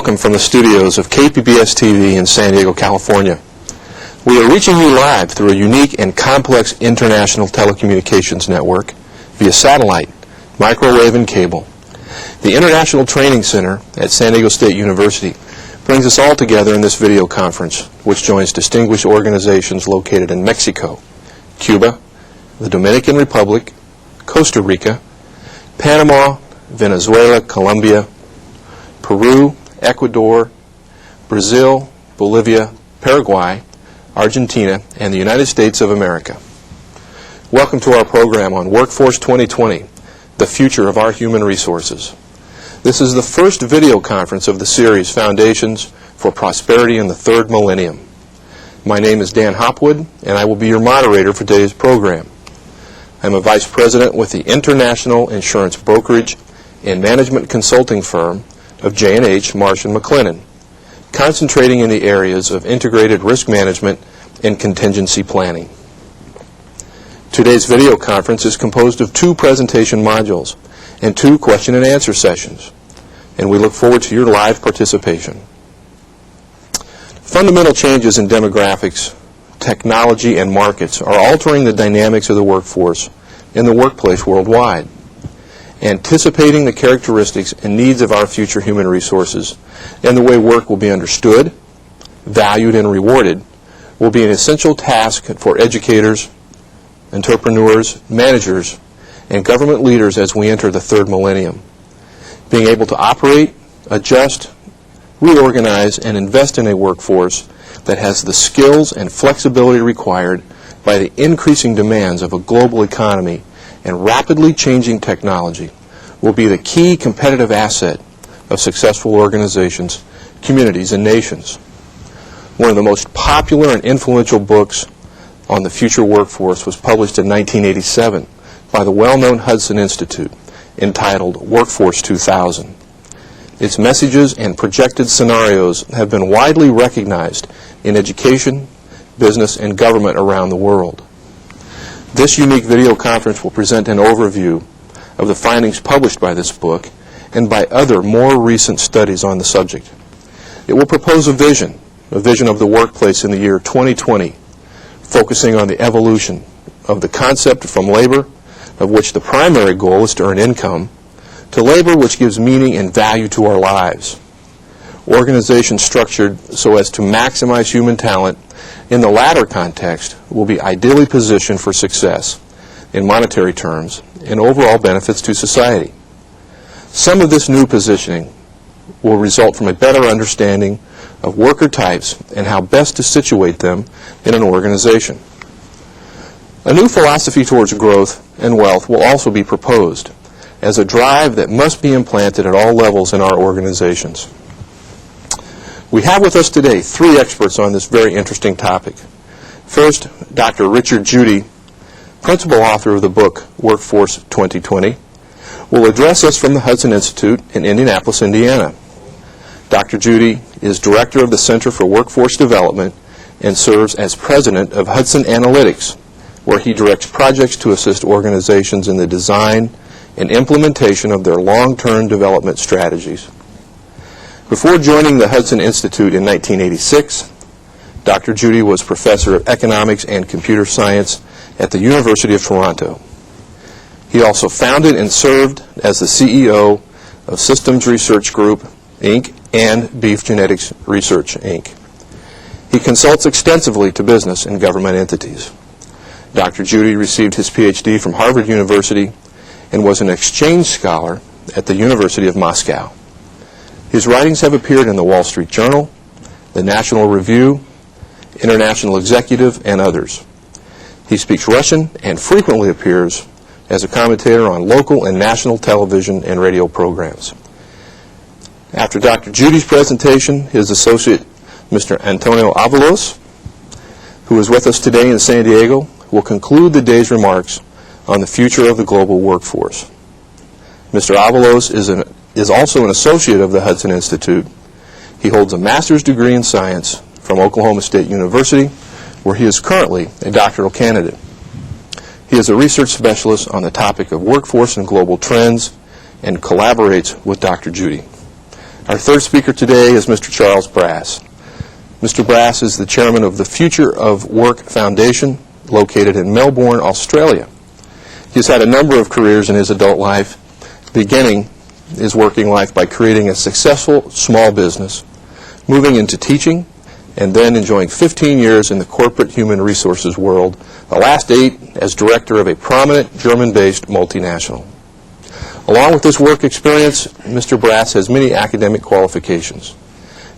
welcome from the studios of KPBS TV in San Diego, California. We are reaching you live through a unique and complex international telecommunications network via satellite, microwave, and cable. The International Training Center at San Diego State University brings us all together in this video conference, which joins distinguished organizations located in Mexico, Cuba, the Dominican Republic, Costa Rica, Panama, Venezuela, Colombia, Peru, Ecuador, Brazil, Bolivia, Paraguay, Argentina, and the United States of America. Welcome to our program on Workforce 2020, the future of our human resources. This is the first video conference of the series, Foundations for Prosperity in the Third Millennium. My name is Dan Hopwood, and I will be your moderator for today's program. I'm a vice president with the International Insurance Brokerage and Management Consulting firm of J&H Marsh & McLennan, concentrating in the areas of integrated risk management and contingency planning. Today's video conference is composed of 2 presentation modules and 2 question and answer sessions, and we look forward to your live participation. Fundamental changes in demographics, technology, and markets are altering the dynamics of the workforce in the workplace worldwide. Anticipating the characteristics and needs of our future human resources and the way work will be understood, valued, and rewarded will be an essential task for educators, entrepreneurs, managers, and government leaders as we enter the third millennium. Being able to operate, adjust, reorganize, and invest in a workforce that has the skills and flexibility required by the increasing demands of a global economy and rapidly changing technology will be the key competitive asset of successful organizations, communities, and nations. One of the most popular and influential books on the future workforce was published in 1987 by the well-known Hudson Institute, entitled Workforce 2000. Its messages and projected scenarios have been widely recognized in education, business, and government around the world. This unique video conference will present an overview of the findings published by this book and by other more recent studies on the subject. It will propose a vision of the workplace in the year 2020, focusing on the evolution of the concept from labor, of which the primary goal is to earn income, to labor which gives meaning and value to our lives. Organizations structured so as to maximize human talent in the latter context will be ideally positioned for success in monetary terms and overall benefits to society. Some of this new positioning will result from a better understanding of worker types and how best to situate them in an organization. A new philosophy towards growth and wealth will also be proposed as a drive that must be implanted at all levels in our organizations. We have with us today 3 experts on this very interesting topic. First, Dr. Richard Judy, principal author of the book Workforce 2020, will address us from the Hudson Institute in Indianapolis, Indiana. Dr. Judy is director of the Center for Workforce Development and serves as president of Hudson Analytics, where he directs projects to assist organizations in the design and implementation of their long-term development strategies. Before joining the Hudson Institute in 1986, Dr. Judy was professor of economics and computer science at the University of Toronto. He also founded and served as the CEO of Systems Research Group, Inc. and Beef Genetics Research, Inc. He consults extensively to business and government entities. Dr. Judy received his PhD from Harvard University and was an exchange scholar at the University of Moscow. His writings have appeared in the Wall Street Journal, the National Review, International Executive, and others. He speaks Russian and frequently appears as a commentator on local and national television and radio programs. After Dr. Judy's presentation, his associate, Mr. Antonio Avalos, who is with us today in San Diego, will conclude the day's remarks on the future of the global workforce. Mr. Avalos is also an associate of the Hudson Institute. He holds a master's degree in science from Oklahoma State University, where he is currently a doctoral candidate. He is a research specialist on the topic of workforce and global trends and collaborates with Dr. Judy. Our third speaker today is Mr. Charles Brass. Mr. Brass is the chairman of the Future of Work Foundation, located in Melbourne, Australia. He's had a number of careers in his adult life, beginning his working life by creating a successful small business, moving into teaching, and then enjoying 15 years in the corporate human resources world, the last 8 as director of a prominent German-based multinational. Along with this work experience, Mr. Brass has many academic qualifications,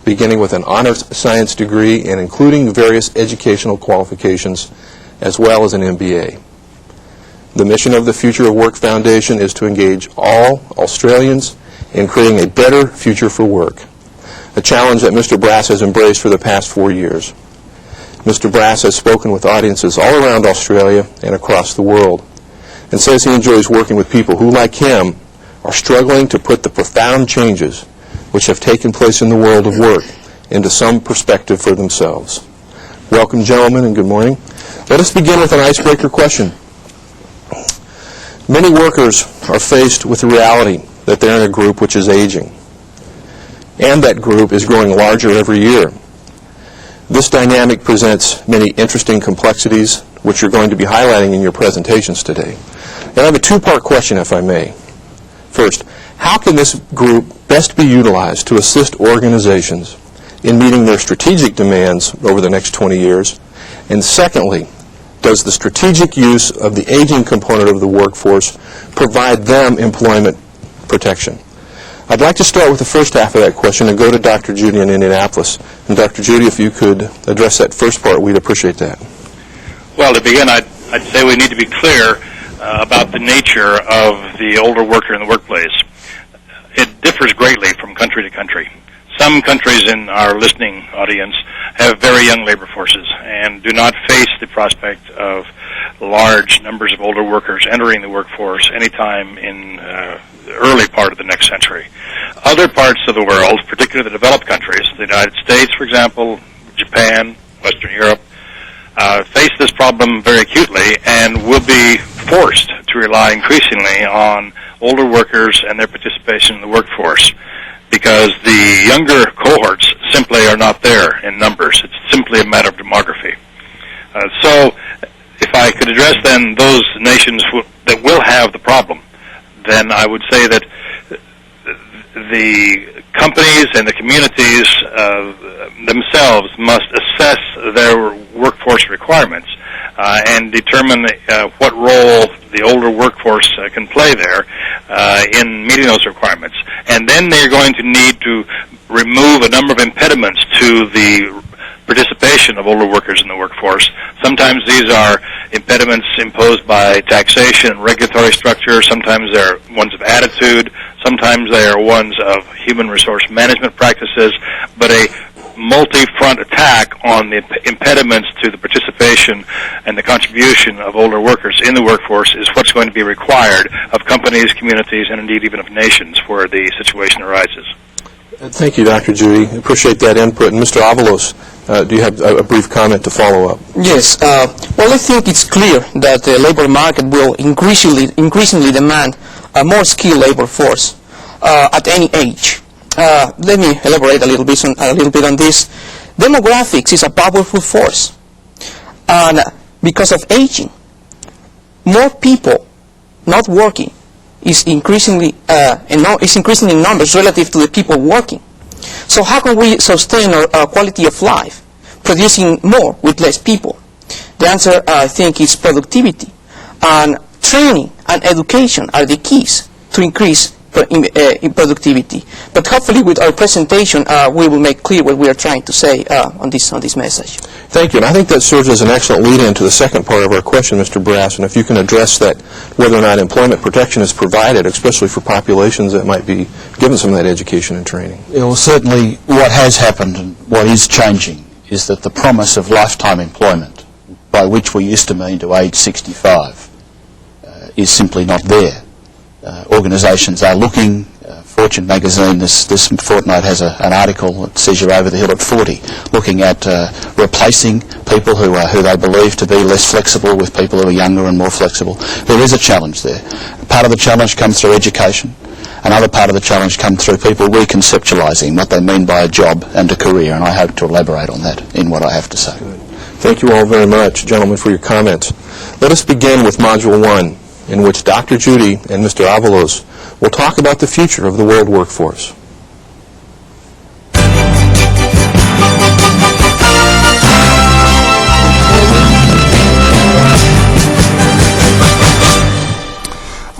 beginning with an honors science degree and including various educational qualifications, as well as an MBA. The mission of the Future of Work Foundation is to engage all Australians in creating a better future for work, a challenge that Mr. Brass has embraced for the past 4 years. Mr. Brass has spoken with audiences all around Australia and across the world, and says he enjoys working with people who, like him, are struggling to put the profound changes which have taken place in the world of work into some perspective for themselves. Welcome, gentlemen, and good morning. Let us begin with an icebreaker question. Many workers are faced with the reality that they're in a group which is aging, and that group is growing larger every year. This dynamic presents many interesting complexities, which you're going to be highlighting in your presentations today. And I have a two-part question, if I may. First, how can this group best be utilized to assist organizations in meeting their strategic demands over the next 20 years? And secondly, does the strategic use of the aging component of the workforce provide them employment protection? I'd like to start with the first half of that question and go to Dr. Judy in Indianapolis. And Dr. Judy, if you could address that first part, we'd appreciate that. Well, to begin, I'd say we need to be clear about the nature of the older worker in the workplace. It differs greatly from country to country. Some countries in our listening audience have very young labor forces and do not face the prospect of large numbers of older workers entering the workforce anytime in the early part of the next century. Other parts of the world, particularly the developed countries, the United States, for example, Japan, Western Europe, face this problem very acutely and will be forced to rely increasingly on older workers and their participation in the workforce, because the younger cohorts simply are not there in numbers. It's simply a matter of demography. So if I could address then those nations that will have the problem, then I would say that the companies and the communities themselves must assess their workforce requirements and determine what role the older workforce can play there in meeting those requirements. And then they're going to need to remove a number of impediments to the participation of older workers in the workforce. Sometimes these are impediments imposed by taxation and regulatory structure. Sometimes they're ones of attitude. Sometimes they are ones of human resource management practices. But a multi-front attack on the impediments to the participation and the contribution of older workers in the workforce is what's going to be required of companies, communities, and indeed even of nations where the situation arises. Thank you, Dr. Judy. Appreciate that input. And Mr. Avalos, do you have a brief comment to follow up? Yes. Well, I think it's clear that the labor market will increasingly demand a more skilled labor force at any age. Let me elaborate a little bit on this. Demographics is a powerful force, and because of aging, more people not working is increasing in numbers relative to the people working. So how can we sustain our quality of life, producing more with less people? The answer, I think, is productivity, and training and education are the keys to increase in productivity. But hopefully with our presentation we will make clear what we are trying to say on this message. Thank you. And I think that serves as an excellent lead-in to the second part of our question, Mr. Brass. And if you can address that, whether or not employment protection is provided, especially for populations that might be given some of that education and training. Well, certainly what has happened and what is changing is that the promise of lifetime employment, by which we used to mean to age 65, is simply not there. Organisations are looking. Fortune magazine this fortnight has an article that says you're over the hill at 40, looking at replacing people who they believe to be less flexible with people who are younger and more flexible. There is a challenge there. Part of the challenge comes through education. Another part of the challenge comes through people reconceptualising what they mean by a job and a career, and I hope to elaborate on that in what I have to say. Thank you all very much, gentlemen, for your comments. Let us begin with Module 1, in which Dr. Judy and Mr. Avalos will talk about the future of the world workforce.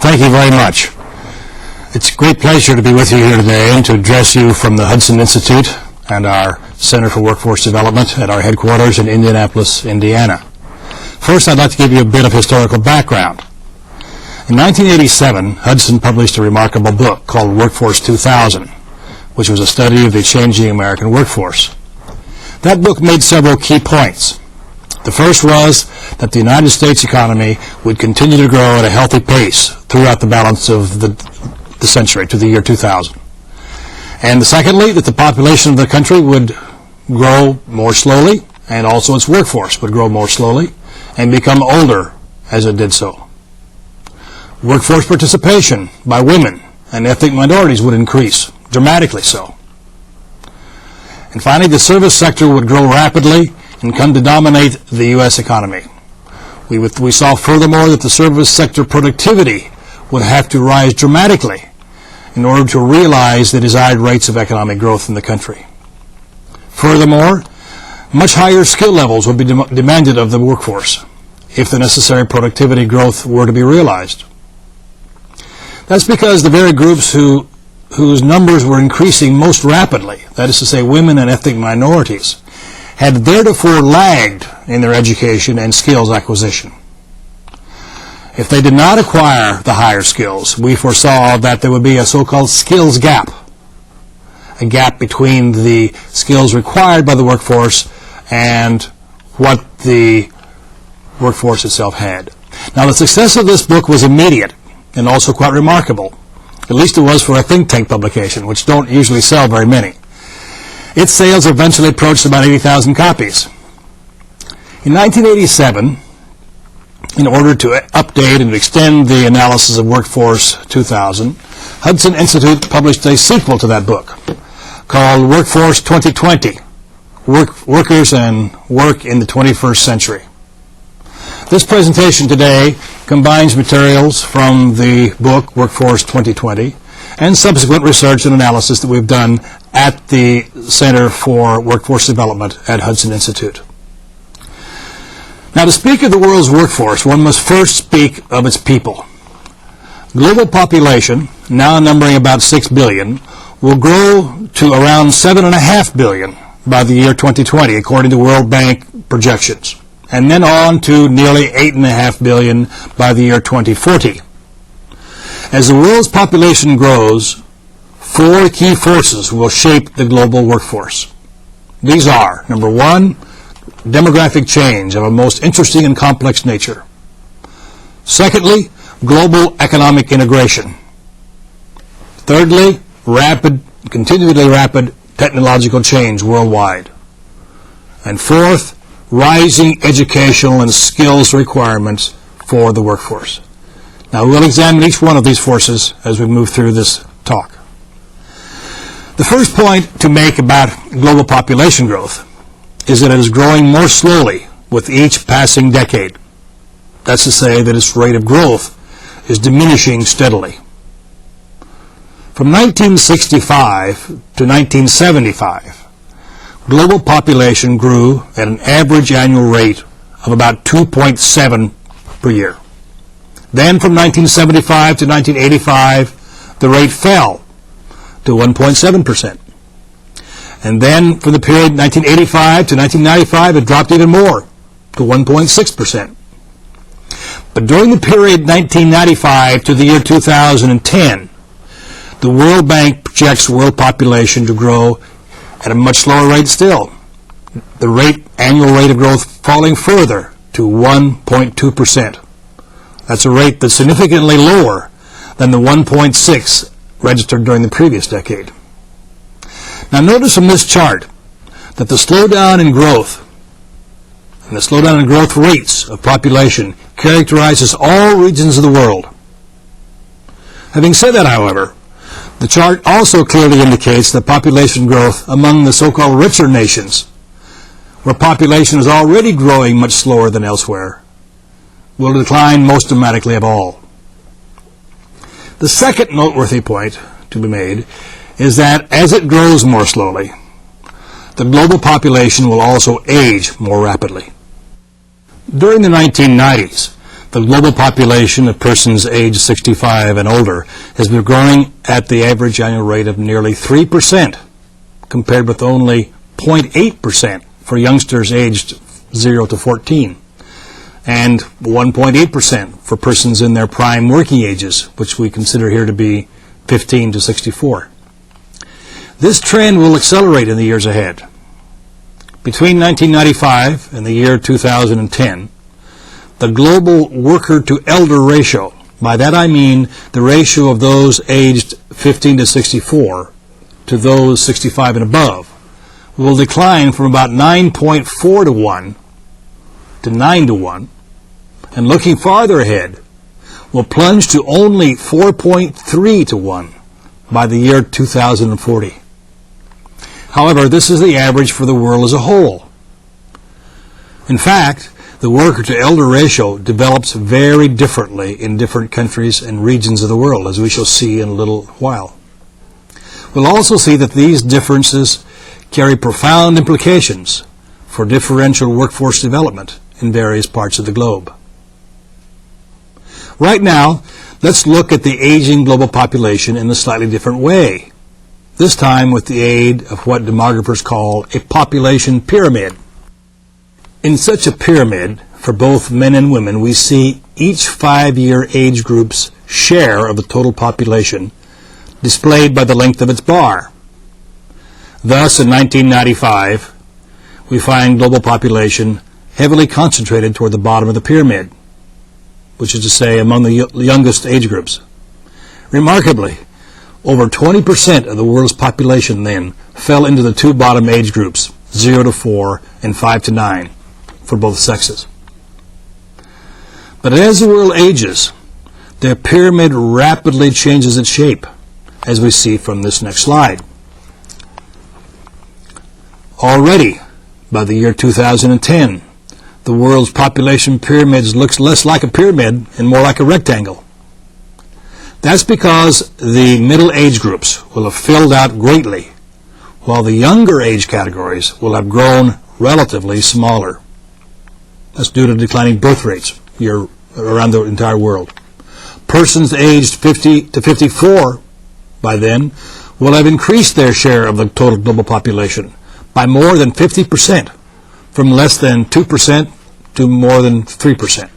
Thank you very much. It's a great pleasure to be with you here today and to address you from the Hudson Institute and our Center for Workforce Development at our headquarters in Indianapolis, Indiana. First, I'd like to give you a bit of historical background. In 1987, Hudson published a remarkable book called Workforce 2000, which was a study of the changing American workforce. That book made several key points. The first was that the United States economy would continue to grow at a healthy pace throughout the balance of the century, to the year 2000. And secondly, that the population of the country would grow more slowly, and also its workforce would grow more slowly and become older as it did so. Workforce participation by women and ethnic minorities would increase, dramatically so. And finally, the service sector would grow rapidly and come to dominate the U.S. economy. We saw furthermore that the service sector productivity would have to rise dramatically in order to realize the desired rates of economic growth in the country. Furthermore, much higher skill levels would be demanded of the workforce if the necessary productivity growth were to be realized. That's because the very groups whose numbers were increasing most rapidly, that is to say women and ethnic minorities, had theretofore lagged in their education and skills acquisition. If they did not acquire the higher skills, we foresaw that there would be a so-called skills gap, a gap between the skills required by the workforce and what the workforce itself had. Now, the success of this book was immediate and also quite remarkable. At least it was for a think tank publication, which don't usually sell very many. Its sales eventually approached about 80,000 copies. In 1987, in order to update and extend the analysis of Workforce 2000, Hudson Institute published a sequel to that book called Workforce 2020, Workers and Work in the 21st Century. This presentation today combines materials from the book Workforce 2020 and subsequent research and analysis that we've done at the Center for Workforce Development at Hudson Institute. Now, to speak of the world's workforce, one must first speak of its people. Global population, now numbering about 6 billion, will grow to around 7.5 billion by the year 2020, according to World Bank projections, and then on to nearly 8.5 billion by the year 2040. As the world's population grows, 4 key forces will shape the global workforce. These are, number 1, demographic change of a most interesting and complex nature. Secondly, global economic integration. Thirdly, continually rapid technological change worldwide. And fourth, rising educational and skills requirements for the workforce. Now, we'll examine each one of these forces as we move through this talk. The first point to make about global population growth is that it is growing more slowly with each passing decade. That's to say that its rate of growth is diminishing steadily. From 1965 to 1975, global population grew at an average annual rate of about 2.7 per year. Then from 1975 to 1985, the rate fell to 1.7%. And then for the period 1985 to 1995, it dropped even more to 1.6%. But during the period 1995 to the year 2010, the World Bank projects world population to grow at a much slower rate still. The annual rate of growth falling further to 1.2%. That's a rate that's significantly lower than the 1.6 registered during the previous decade. Now, notice from this chart that the slowdown in growth and the slowdown in growth rates of population characterizes all regions of the world. Having said that, however, The chart also clearly indicates that population growth among the so-called richer nations, where population is already growing much slower than elsewhere, will decline most dramatically of all. The second noteworthy point to be made is that as it grows more slowly, the global population will also age more rapidly. During the 1990s, the global population of persons aged 65 and older has been growing at the average annual rate of nearly 3%, compared with only 0.8% for youngsters aged 0 to 14, and 1.8% for persons in their prime working ages, which we consider here to be 15 to 64. This trend will accelerate in the years ahead. Between 1995 and the year 2010, the global worker-to-elder ratio, by that I mean the ratio of those aged 15 to 64 to those 65 and above, will decline from about 9.4 to 1 to 9 to 1, and looking farther ahead, will plunge to only 4.3 to 1 by the year 2040. However, this is the average for the world as a whole. In fact, the worker-to-elder ratio develops very differently in different countries and regions of the world, as we shall see in a little while. We'll also see that these differences carry profound implications for differential workforce development in various parts of the globe. Right now, let's look at the aging global population in a slightly different way, this time with the aid of what demographers call a population pyramid. In such a pyramid, for both men and women, we see each 5-year age group's share of the total population displayed by the length of its bar. Thus, in 1995, we find global population heavily concentrated toward the bottom of the pyramid, which is to say among the youngest age groups. Remarkably, over 20% of the world's population then fell into the two bottom age groups, 0 to 4 and 5 to 9, for both sexes. But as the world ages, the pyramid rapidly changes its shape, as we see from this next slide. Already, by the year 2010, the world's population pyramid looks less like a pyramid and more like a rectangle. That's because the middle age groups will have filled out greatly, while the younger age categories will have grown relatively smaller. That's due to declining birth rates around the entire world. Persons aged 50 to 54 by then will have increased their share of the total global population by more than 50%, from less than 2% to more than 3%,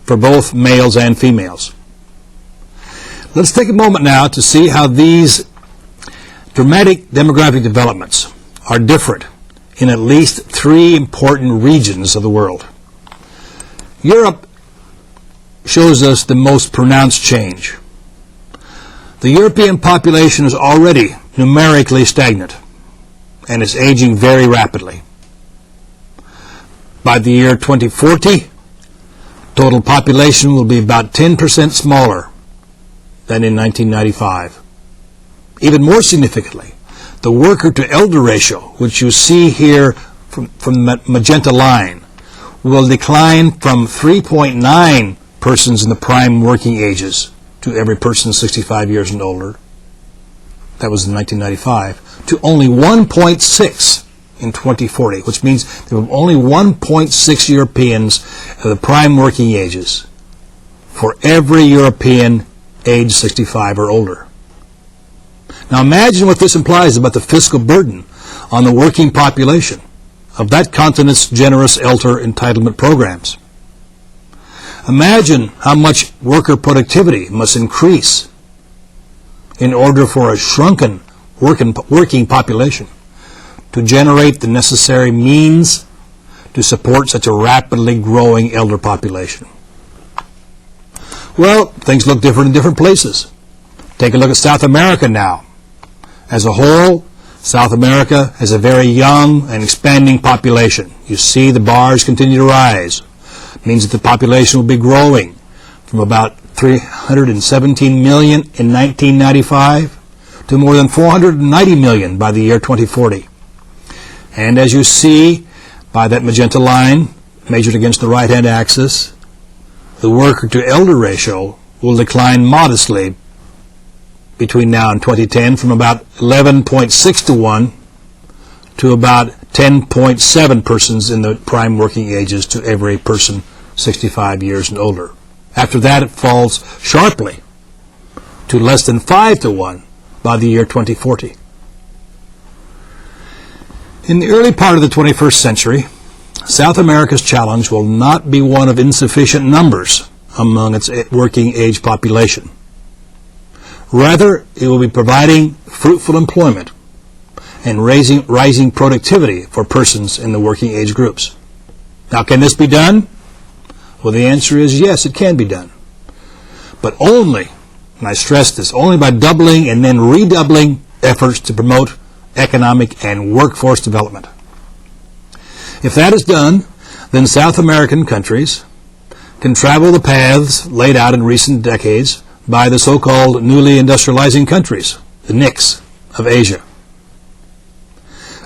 for both males and females. Let's take a moment now to see how these dramatic demographic developments are different in at least 3 important regions of the world. Europe shows us the most pronounced change. The European population is already numerically stagnant and is aging very rapidly. By the year 2040, total population will be about 10% smaller than in 1995. Even more significantly, the worker-to-elder ratio, which you see here from the magenta line, will decline from 3.9 persons in the prime working ages to every person 65 years and older, that was in 1995, to only 1.6 in 2040, which means there will be only 1.6 Europeans of the prime working ages for every European age 65 or older. Now imagine what this implies about the fiscal burden on the working population of that continent's generous elder entitlement programs. Imagine how much worker productivity must increase in order for a shrunken working population to generate the necessary means to support such a rapidly growing elder population. Well, things look different in different places. Take a look at South America now. As a whole, South America has a very young and expanding population. You see the bars continue to rise. It means that the population will be growing from about 317 million in 1995 to more than 490 million by the year 2040. And as you see by that magenta line measured against the right-hand axis, the worker-to-elder ratio will decline modestly between now and 2010 from about 11.6 to 1 to about 10.7 persons in the prime working ages to every person 65 years and older. After that, it falls sharply to less than 5 to 1 by the year 2040. In the early part of the 21st century, South America's challenge will not be one of insufficient numbers among its working age population. Rather, it will be providing fruitful employment and rising productivity for persons in the working age groups. Now, can this be done? Well, the answer is yes, it can be done. But only, and I stress this, only by doubling and then redoubling efforts to promote economic and workforce development. If that is done, then South American countries can travel the paths laid out in recent decades by the so-called newly industrializing countries, the NICs of Asia.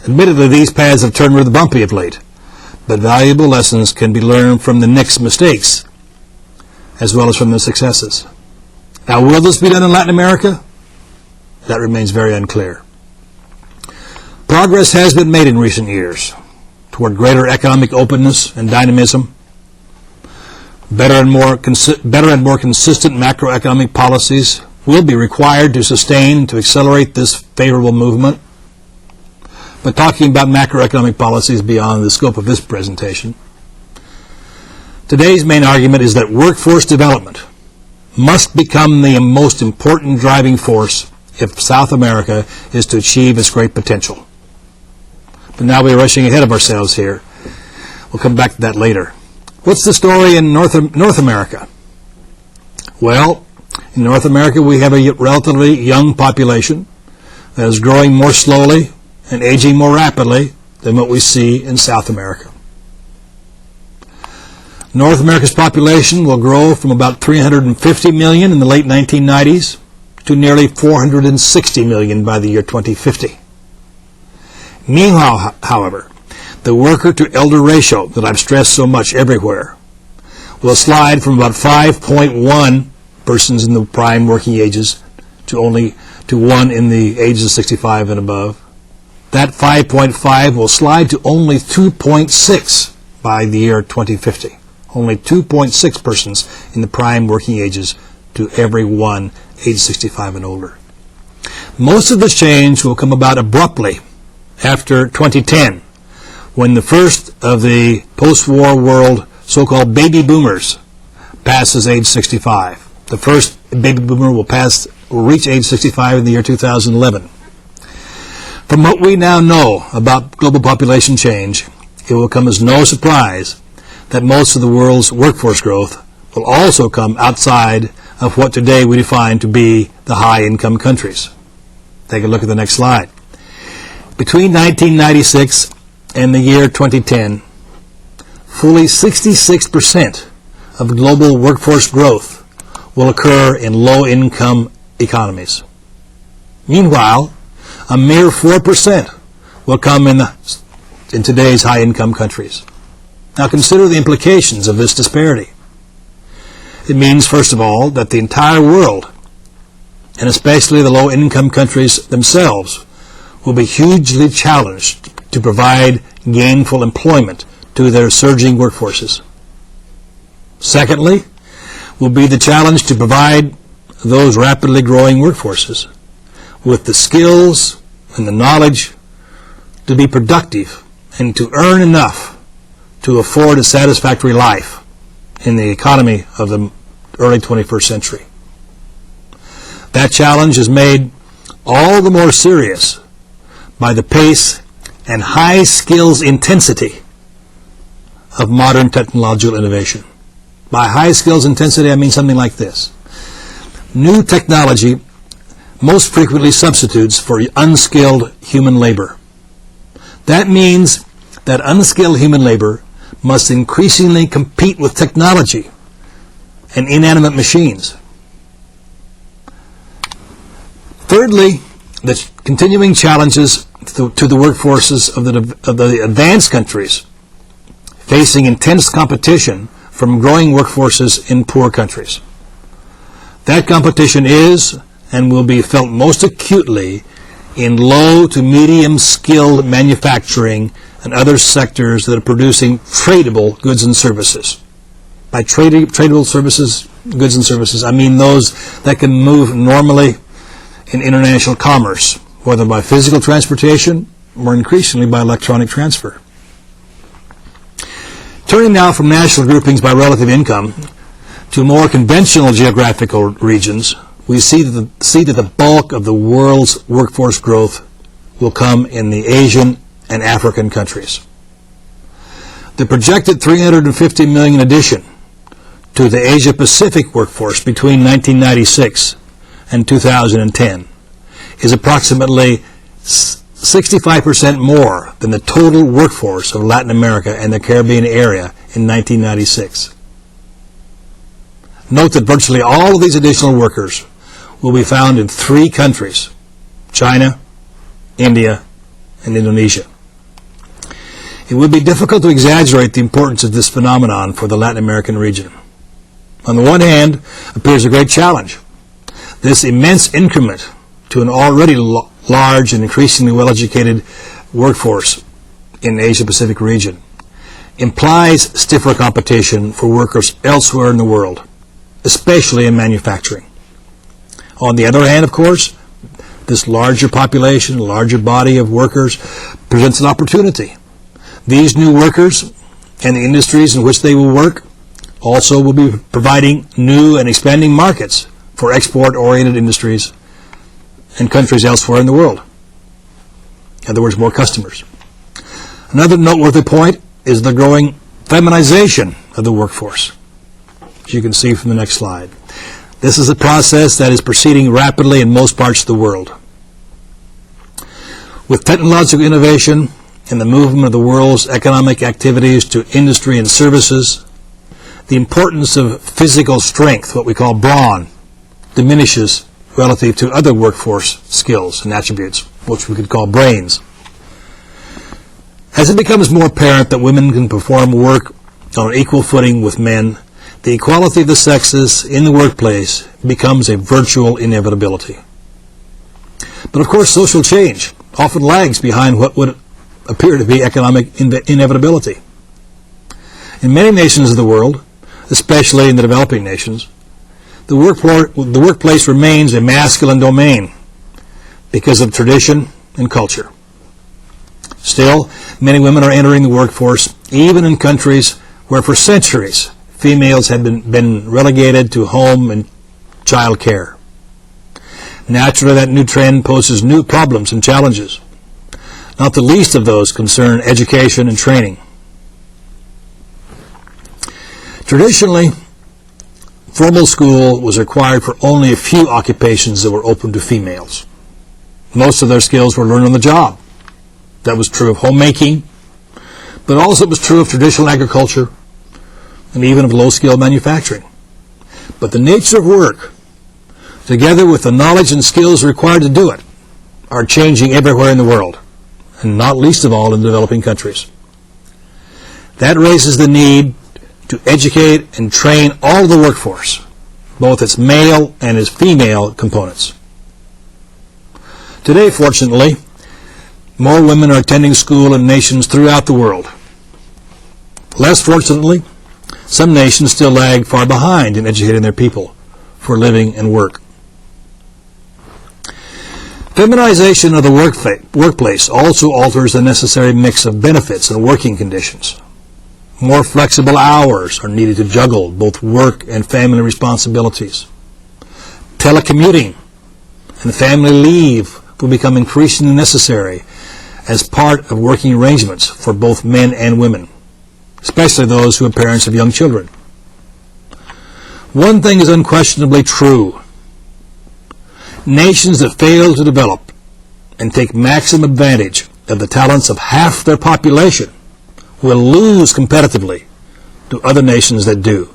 Admittedly, these paths have turned rather bumpy of late, but valuable lessons can be learned from the NICs' mistakes as well as from their successes. Now, will this be done in Latin America? That remains very unclear. Progress has been made in recent years toward greater economic openness and dynamism. Better and more consistent macroeconomic policies will be required to sustain and to accelerate this favorable movement. But talking about macroeconomic policies beyond the scope of this presentation, today's main argument is that workforce development must become the most important driving force if South America is to achieve its great potential. But now we're rushing ahead of ourselves here. We'll come back to that later. What's the story in North America? Well, in North America we have a relatively young population that is growing more slowly and aging more rapidly than what we see in South America. North America's population will grow from about 350 million in the late 1990s to nearly 460 million by the year 2050. Meanwhile, however, the worker-to-elder ratio that I've stressed so much everywhere will slide from about 5.1 persons in the prime working ages to 1 in the ages of 65 and above. That 5.5 will slide to only 2.6 by the year 2050. Only 2.6 persons in the prime working ages to every 1 age 65 and older. Most of this change will come about abruptly after 2010, when the first of the post-war world so-called baby boomers passes age 65. The first baby boomer will reach age 65 in the year 2011. From what we now know about global population change, it will come as no surprise that most of the world's workforce growth will also come outside of what today we define to be the high-income countries. Take a look at the next slide. Between 1996 and the year 2010, fully 66% of global workforce growth will occur in low-income economies. Meanwhile, a mere 4% will come in today's high-income countries. Now consider the implications of this disparity. It means, first of all, that the entire world, and especially the low-income countries themselves, will be hugely challenged to provide gainful employment to their surging workforces. Secondly, will be the challenge to provide those rapidly growing workforces with the skills and the knowledge to be productive and to earn enough to afford a satisfactory life in the economy of the early 21st century. That challenge is made all the more serious by the pace and high skills intensity of modern technological innovation. By high skills intensity, I mean something like this. New technology most frequently substitutes for unskilled human labor. That means that unskilled human labor must increasingly compete with technology and inanimate machines. Thirdly, the continuing challenges to the workforces of the advanced countries facing intense competition from growing workforces in poor countries. That competition is and will be felt most acutely in low to medium skilled manufacturing and other sectors that are producing tradable goods and services. By tradable services, goods and services, I mean those that can move normally in international commerce, whether by physical transportation or increasingly by electronic transfer. Turning now from national groupings by relative income to more conventional geographical regions, we see that the bulk of the world's workforce growth will come in the Asian and African countries. The projected 350 million addition to the Asia-Pacific workforce between 1996 and 2010 is approximately 65% more than the total workforce of Latin America and the Caribbean area in 1996. Note that virtually all of these additional workers will be found in 3 countries: China, India, and Indonesia. It would be difficult to exaggerate the importance of this phenomenon for the Latin American region. On the one hand, appears a great challenge. This immense increment to an already large and increasingly well-educated workforce in the Asia-Pacific region implies stiffer competition for workers elsewhere in the world, especially in manufacturing. On the other hand, of course, this larger population, larger body of workers presents an opportunity. These new workers and the industries in which they will work also will be providing new and expanding markets for export-oriented industries and countries elsewhere in the world. In other words, more customers. Another noteworthy point is the growing feminization of the workforce, as you can see from the next slide. This is a process that is proceeding rapidly in most parts of the world. With technological innovation and the movement of the world's economic activities to industry and services, the importance of physical strength, what we call brawn, diminishes relative to other workforce skills and attributes, which we could call brains. As it becomes more apparent that women can perform work on an equal footing with men, the equality of the sexes in the workplace becomes a virtual inevitability. But of course, social change often lags behind what would appear to be economic inevitability. In many nations of the world, especially in the developing nations, the workplace remains a masculine domain because of tradition and culture. Still, many women are entering the workforce, even in countries where for centuries females have been relegated to home and child care. Naturally, that new trend poses new problems and challenges. Not the least of those concern education and training. Traditionally, formal school was required for only a few occupations that were open to females. Most of their skills were learned on the job. That was true of homemaking, but also it was true of traditional agriculture and even of low-skilled manufacturing. But the nature of work, together with the knowledge and skills required to do it, are changing everywhere in the world, and not least of all in developing countries. That raises the need to educate and train all the workforce, both its male and its female components. Today, fortunately, more women are attending school in nations throughout the world. Less fortunately, some nations still lag far behind in educating their people for living and work. Feminization of the workplace also alters the necessary mix of benefits and working conditions. More flexible hours are needed to juggle both work and family responsibilities. Telecommuting and family leave will become increasingly necessary as part of working arrangements for both men and women, especially those who are parents of young children. One thing is unquestionably true. Nations that fail to develop and take maximum advantage of the talents of half their population will lose competitively to other nations that do.